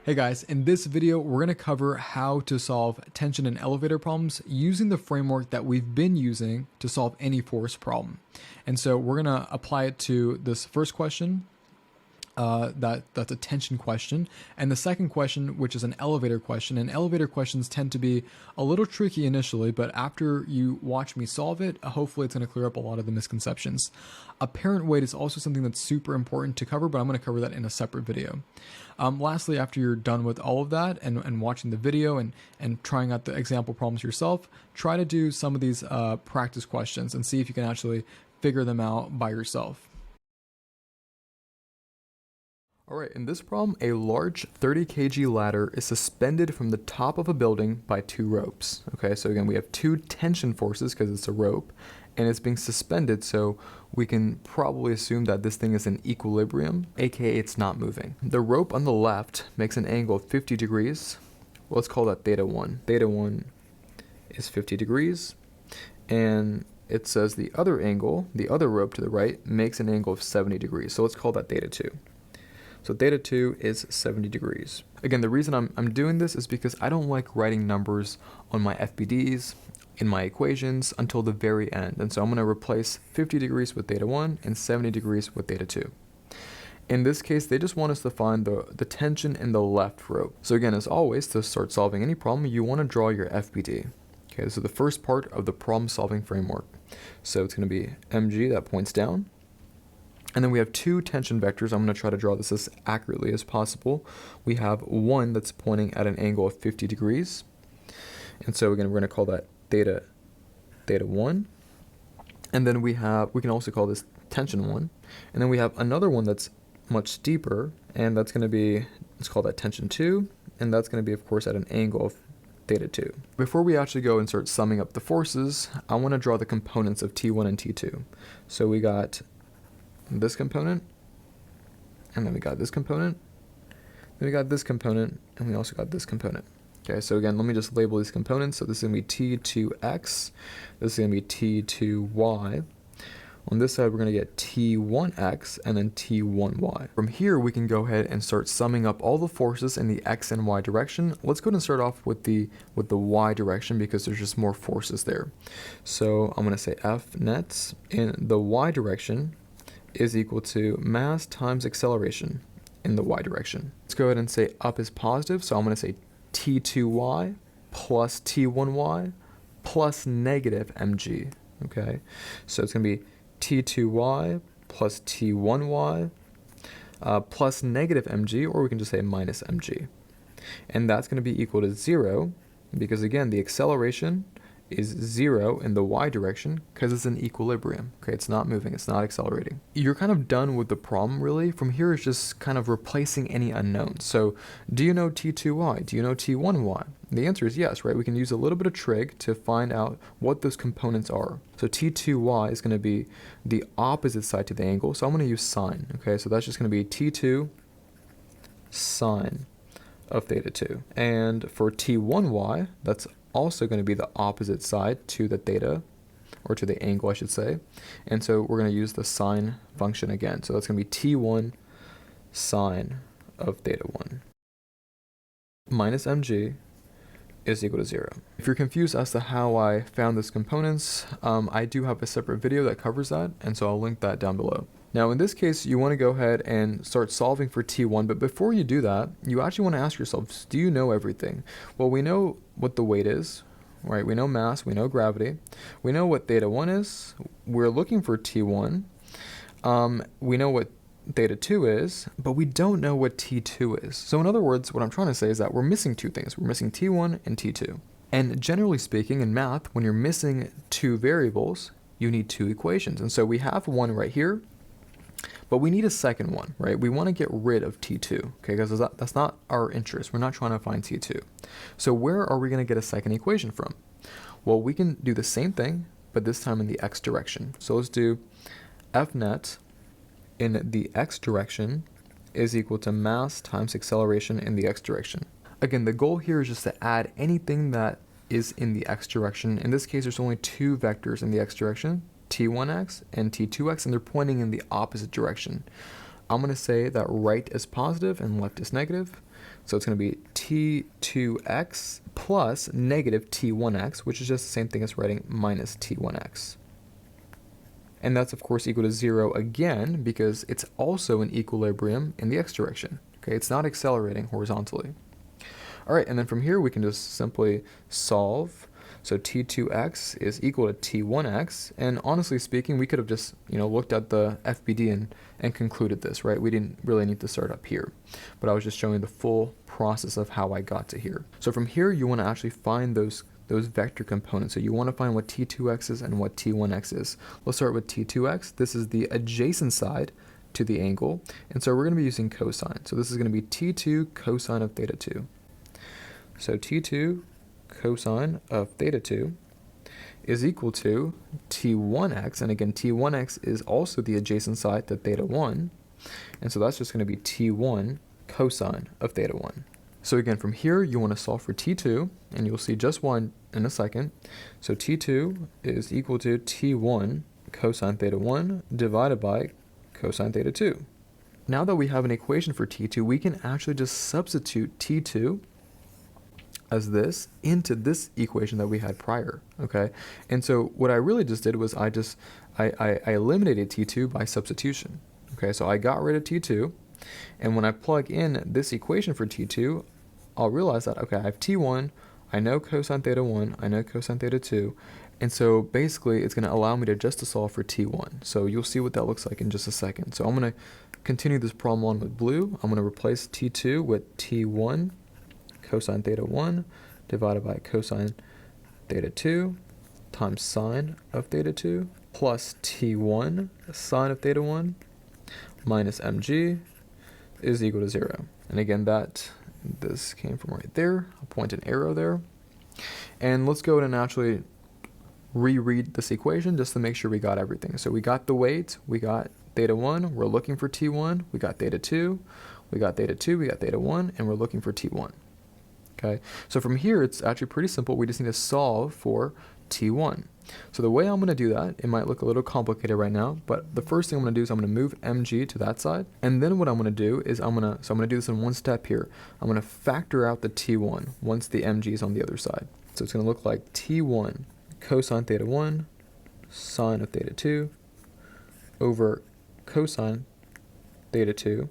Hey guys, in this video, we're going to cover how to solve tension and elevator problems using the framework that we've been using to solve any force problem. And so we're going to apply it to this first question. That's a tension question, and the second question, which is an elevator question. And elevator questions tend to be a little tricky initially, but after you watch me solve it, hopefully it's going to clear up a lot of the misconceptions. Apparent weight is also something that's super important to cover, but I'm going to cover that in a separate video. Lastly, after you're done with all of that and watching the video and trying out the example problems yourself, try to do some of these practice questions and see if you can actually figure them out by yourself. All right, in this problem, a large 30 kg ladder is suspended from the top of a building by two ropes. Okay, so again, we have two tension forces because it's a rope, and it's being suspended, so we can probably assume that this thing is in equilibrium, aka it's not moving. The rope on the left makes an angle of 50 degrees. Well, let's call that theta 1. Theta 1 is 50 degrees, and it says the other angle, the other rope to the right, makes an angle of 70 degrees, so let's call that theta 2. So theta 2 is 70 degrees. Again, the reason I'm doing this is because I don't like writing numbers on my FBDs, in my equations, until the very end. And so I'm going to replace 50 degrees with theta 1 and 70 degrees with theta 2. In this case, they just want us to find the tension in the left rope. So again, as always, to start solving any problem, you want to draw your FBD. Okay, this is the first part of the problem-solving framework. So it's going to be mg, that points down. And then we have two tension vectors. I'm going to try to draw this as accurately as possible. We have one that's pointing at an angle of 50 degrees. And so again, we're going to call that theta 1. And then we can also call this tension 1. And then we have another one that's much steeper, and that's going to be, let's call that tension 2. And that's going to be, of course, at an angle of theta 2. Before we actually go and start summing up the forces, I want to draw the components of T1 and T2. So we got this component, and then we got this component, then we got this component, and we also got this component. Okay, so again, let me just label these components. So this is going to be T2x, this is going to be T2y. On this side, we're going to get T1x and then T1y. From here, we can go ahead and start summing up all the forces in the x and y direction. Let's go ahead and start off with the y direction because there's just more forces there. So I'm going to say F net in the y direction is equal to mass times acceleration in the y direction. Let's go ahead and say up is positive, so I'm going to say T2y plus T1y plus negative mg. Okay, so it's going to be T2y plus T1y plus negative mg, or we can just say minus mg. And that's going to be equal to 0 because, again, the acceleration is 0 in the y direction because it's in equilibrium. Okay, it's not moving, it's not accelerating. You're kind of done with the problem, really. From here, it's just kind of replacing any unknowns. So do you know T2y? Do you know T1y? The answer is yes, right? We can use a little bit of trig to find out what those components are. So T2y is going to be the opposite side to the angle, so I'm going to use sine. Okay, so that's just going to be T2 sine of theta 2. And for T1y, that's also going to be the opposite side to the theta, or to the angle, I should say. And so we're going to use the sine function again. So that's going to be T1 sine of theta 1 minus mg is equal to 0. If you're confused as to how I found those components, I do have a separate video that covers that, and so I'll link that down below. Now, in this case, you want to go ahead and start solving for T1, but before you do that, you actually want to ask yourself, do you know everything? Well, we know what the weight is, right? We know mass, we know gravity, we know what theta 1 is, we're looking for T1, we know what theta 2 is, but we don't know what T2 is. So in other words, what I'm trying to say is that we're missing two things. We're missing T1 and T2. And generally speaking, in math, when you're missing two variables, you need two equations. And so we have one right here, but we need a second one, right? We want to get rid of T2, okay, because that's not our interest. We're not trying to find T2. So where are we going to get a second equation from? Well, we can do the same thing, but this time in the x direction. So let's do F net in the x direction is equal to mass times acceleration in the x direction. Again, the goal here is just to add anything that is in the x direction. In this case, there's only two vectors in the x direction, T1x and T2x, and they're pointing in the opposite direction. I'm going to say that right is positive and left is negative. So it's going to be t2x plus negative t1x, which is just the same thing as writing minus t1x. And that's, of course, equal to 0 again, because it's also in equilibrium in the x direction. Okay, it's not accelerating horizontally. All right, and then from here, we can just simply solve. So t2x is equal to t1x. And honestly speaking, we could have just, looked at the FBD and concluded this, right? We didn't really need to start up here. But I was just showing the full process of how I got to here. So from here, you want to actually find those vector components. So you want to find what t2x is and what t1x is. Let's start with t2x. This is the adjacent side to the angle. And so we're going to be using cosine. So this is going to be t2 cosine of theta 2. So t2 cosine of theta 2 is equal to t1x. And again, t1x is also the adjacent side to theta 1. And so that's just going to be t1 cosine of theta 1. So again, from here, you want to solve for t2, and you'll see just one in a second. So t2 is equal to t1 cosine theta 1 divided by cosine theta 2. Now that we have an equation for t2, we can actually just substitute t2 as this into this equation that we had prior, okay? And so what I really just did was I eliminated t2 by substitution, okay? So I got rid of t2, and when I plug in this equation for t2, I'll realize that, okay, I have t1, I know cosine theta 1, I know cosine theta 2, and so basically it's going to allow me to just to solve for t1. So you'll see what that looks like in just a second. So I'm going to continue this problem on with blue. I'm going to replace t2 with t1 cosine theta 1 divided by cosine theta 2 times sine of theta 2 plus t1 sine of theta 1 minus mg is equal to 0. And again, this came from right there. I'll point an arrow there. And let's go ahead and actually reread this equation just to make sure we got everything. So we got the weight, we got theta 1, we're looking for t1, we got theta 2, we got theta 2, we got theta 1, and we're looking for t1. Okay, so from here, it's actually pretty simple. We just need to solve for t1. So the way I'm going to do that, it might look a little complicated right now, but the first thing I'm going to do is I'm going to move mg to that side. And then what I'm going to do is I'm going to do this in one step here. I'm going to factor out the t1 once the mg is on the other side. So it's going to look like t1 cosine theta 1 sine of theta 2 over cosine theta 2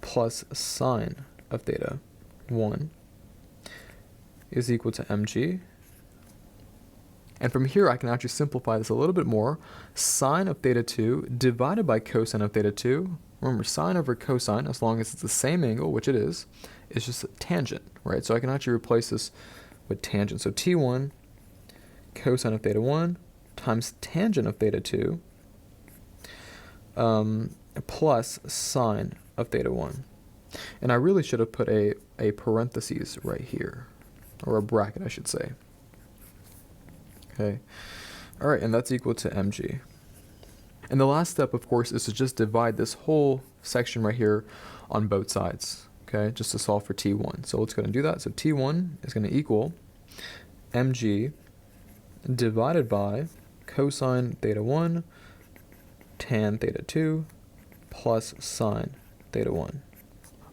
plus sine of theta 1 is equal to mg. And from here, I can actually simplify this a little bit more. Sine of theta 2 divided by cosine of theta 2. Remember, sine over cosine, as long as it's the same angle, which it is just a tangent, right? So I can actually replace this with tangent. So t1 cosine of theta 1 times tangent of theta 2 plus sine of theta 1. And I really should have put a parentheses right here, or a bracket, I should say. Okay. All right, and that's equal to mg. And the last step, of course, is to just divide this whole section right here on both sides, okay, just to solve for t1. So let's go ahead and do that. So t1 is going to equal mg divided by cosine theta 1 tan theta 2 plus sine theta 1.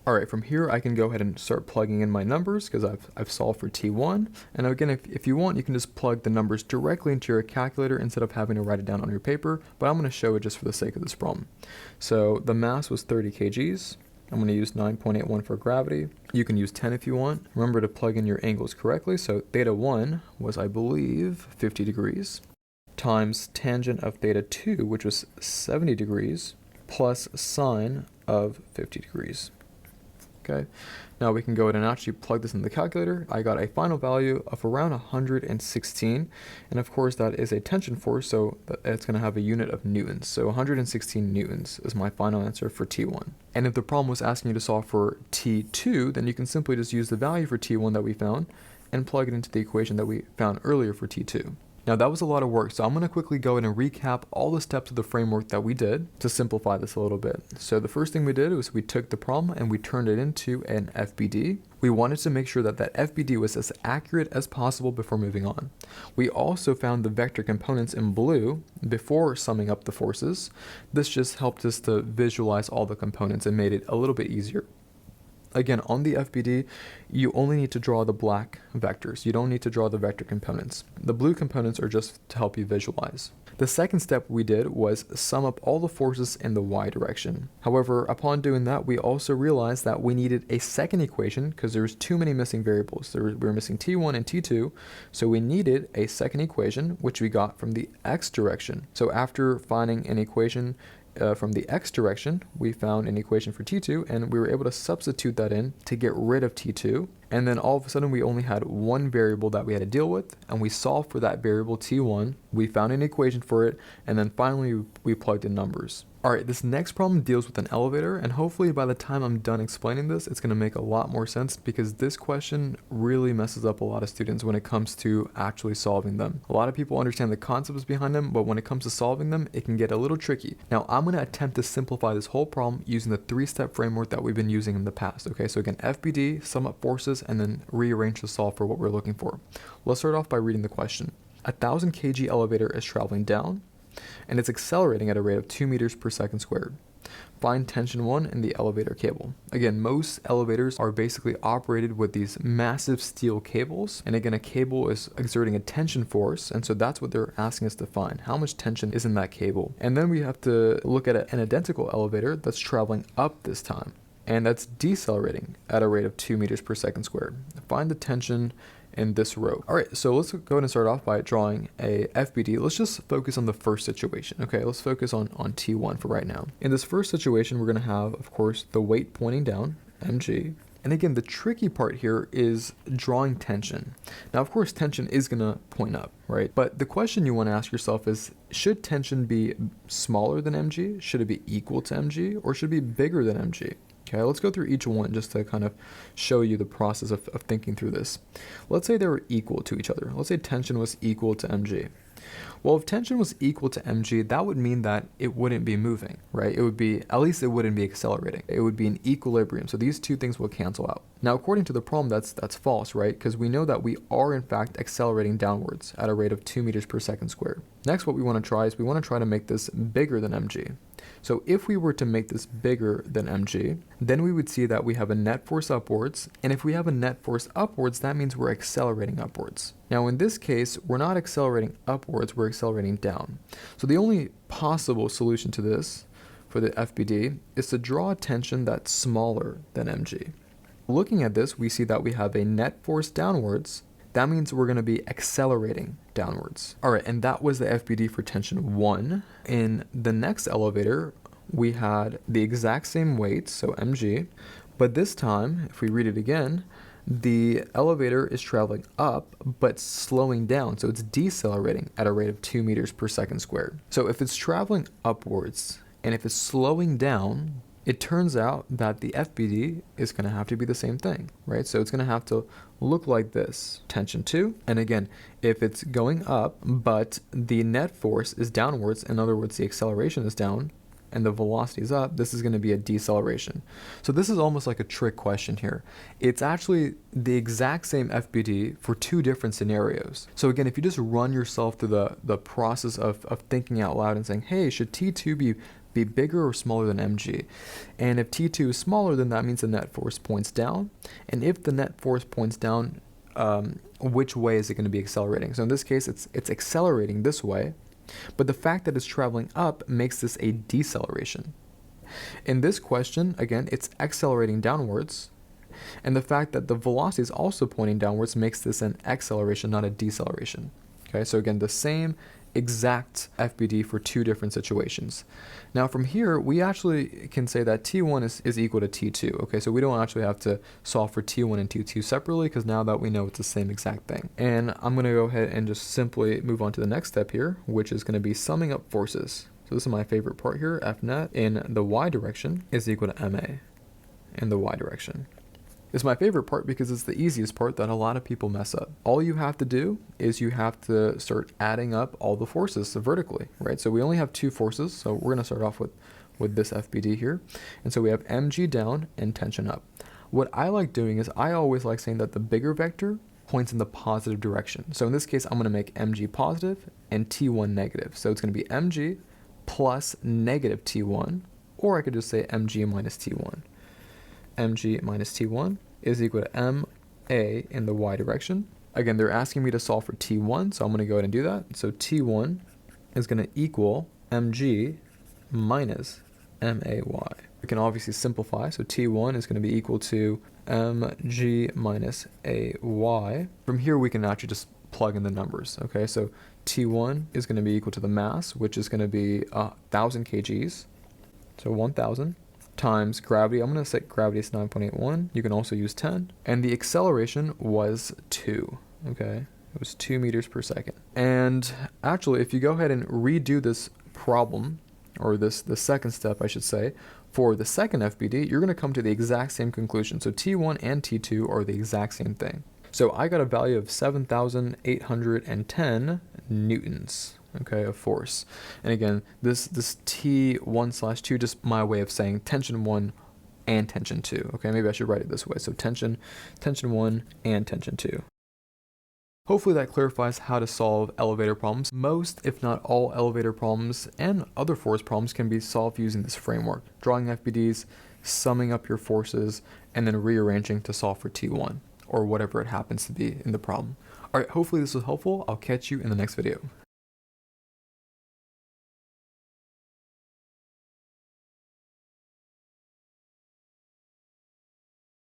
All right, from here, I can go ahead and start plugging in my numbers because I've solved for t1. And again, if you want, you can just plug the numbers directly into your calculator instead of having to write it down on your paper. But I'm going to show it just for the sake of this problem. So the mass was 30 kgs. I'm going to use 9.81 for gravity. You can use 10 if you want. Remember to plug in your angles correctly. So theta 1 was, I believe, 50 degrees times tangent of theta 2, which was 70 degrees, plus sine of 50 degrees. Okay, now we can go ahead and actually plug this in the calculator. I got a final value of around 116, and of course that is a tension force, so it's going to have a unit of newtons. So 116 newtons is my final answer for T1. And if the problem was asking you to solve for T2, then you can simply just use the value for T1 that we found and plug it into the equation that we found earlier for T2. Now that was a lot of work, so I'm going to quickly go ahead and recap all the steps of the framework that we did to simplify this a little bit. So the first thing we did was we took the problem and we turned it into an FBD. We wanted to make sure that that FBD was as accurate as possible before moving on. We also found the vector components in blue before summing up the forces. This just helped us to visualize all the components and made it a little bit easier. Again, on the FBD, you only need to draw the black vectors. You don't need to draw the vector components. The blue components are just to help you visualize. The second step we did was sum up all the forces in the y direction. However, upon doing that, we also realized that we needed a second equation because there was too many missing variables. We were missing t1 and t2, so we needed a second equation, which we got from the x direction. So after finding an equation from the x direction, we found an equation for t2, and we were able to substitute that in to get rid of t2. And then all of a sudden we only had one variable that we had to deal with, and we solved for that variable t1. We found an equation for it, and then finally we plugged in numbers. Alright, this next problem deals with an elevator, and hopefully by the time I'm done explaining this, it's going to make a lot more sense, because this question really messes up a lot of students when it comes to actually solving them. A lot of people understand the concepts behind them, but when it comes to solving them, it can get a little tricky. Now, I'm going to attempt to simplify this whole problem using the three-step framework that we've been using in the past. Okay, so again, FBD, sum up forces, and then rearrange to solve for what we're looking for. Let's start off by reading the question. A 1,000 kg elevator is traveling down, and it's accelerating at a rate of 2 meters per second squared. Find tension 1 in the elevator cable. Again, most elevators are basically operated with these massive steel cables, and again, a cable is exerting a tension force, and so that's what they're asking us to find. How much tension is in that cable? And then we have to look at an identical elevator that's traveling up this time, and that's decelerating at a rate of 2 meters per second squared. Find the tension in this rope. All right, so let's go ahead and start off by drawing a FBD. Let's just focus on the first situation. Okay, let's focus on T1 for right now. In this first situation, we're gonna have, of course, the weight pointing down, mg. And again, the tricky part here is drawing tension. Now, of course, tension is gonna point up, right? But the question you wanna ask yourself is, should tension be smaller than mg? Should it be equal to mg? Or should it be bigger than mg? Okay, let's go through each one just to kind of show you the process of thinking through this. Let's say they were equal to each other. Let's say tension was equal to mg. Well, if tension was equal to mg, that would mean that it wouldn't be moving, right? It would be, at least it wouldn't be accelerating. It would be in equilibrium. So these two things will cancel out. Now, according to the problem, that's false, right? Because we know that we are in fact accelerating downwards at a rate of 2 meters per second squared. Next, what we want to try is we want to try to make this bigger than mg. So if we were to make this bigger than mg, then we would see that we have a net force upwards, and if we have a net force upwards, that means we're accelerating upwards. Now in this case, we're not accelerating upwards, we're accelerating down. So the only possible solution to this for the FBD is to draw a tension that's smaller than mg. Looking at this, we see that we have a net force downwards. That means we're going to be accelerating downwards. All right, and that was the FBD for tension 1. In the next elevator, we had the exact same weight, so mg, but this time, if we read it again, the elevator is traveling up, but slowing down, so it's decelerating at a rate of 2 meters per second squared. So if it's traveling upwards, and if it's slowing down, it turns out that the FBD is going to have to be the same thing, right? So it's going to have to look like this, tension 2. And again, if it's going up, but the net force is downwards, in other words, the acceleration is down, and the velocity is up, this is going to be a deceleration. So this is almost like a trick question here. It's actually the exact same FBD for two different scenarios. So again, if you just run yourself through the process of thinking out loud and saying, hey, should T2 be bigger or smaller than mg? And if T2 is smaller, then that means the net force points down. And if the net force points down, which way is it going to be accelerating? So in this case, it's accelerating this way, but the fact that it's traveling up makes this a deceleration. In this question, again, it's accelerating downwards, and the fact that the velocity is also pointing downwards makes this an acceleration, not a deceleration. Okay, so again, the same exact FBD for two different situations. Now from here, we actually can say that T1 is equal to T2. Okay, so we don't actually have to solve for T1 and T2 separately, because now that we know it's the same exact thing. And I'm going to go ahead and just simply move on to the next step here, which is going to be summing up forces. So this is my favorite part here. F net in the y direction is equal to ma in the y direction. It's my favorite part because it's the easiest part that a lot of people mess up. All you have to do is you have to start adding up all the forces vertically, right? So we only have two forces, so we're going to start off with this FBD here. And so we have mg down and tension up. What I like doing is I always like saying that the bigger vector points in the positive direction. So in this case, I'm going to make mg positive and t1 negative. So it's going to be mg plus negative t1, or I could just say mg minus t1. mg minus t1 is equal to ma in the y direction. Again, they're asking me to solve for t1, so I'm going to go ahead and do that. So t1 is going to equal mg minus may. We can obviously simplify, so t1 is going to be equal to mg minus ay. From here, we can actually just plug in the numbers, okay? So t1 is going to be equal to the mass, which is going to be 1,000 kgs, so 1,000, times gravity. I'm going to set gravity as 9.81. You can also use 10. And the acceleration was 2, okay? It was 2 meters per second. And actually, if you go ahead and redo this problem, or the second step, I should say, for the second FBD, you're going to come to the exact same conclusion. So T1 and T2 are the exact same thing. So I got a value of 7,810 newtons, okay, of force. And again, this T1/2, just my way of saying tension 1 and tension 2. Okay, maybe I should write it this way. So tension 1 and tension 2. Hopefully that clarifies how to solve elevator problems. Most, if not all, elevator problems and other force problems can be solved using this framework. Drawing FBDs, summing up your forces, and then rearranging to solve for T1, or whatever it happens to be in the problem. Alright, hopefully this was helpful. I'll catch you in the next video.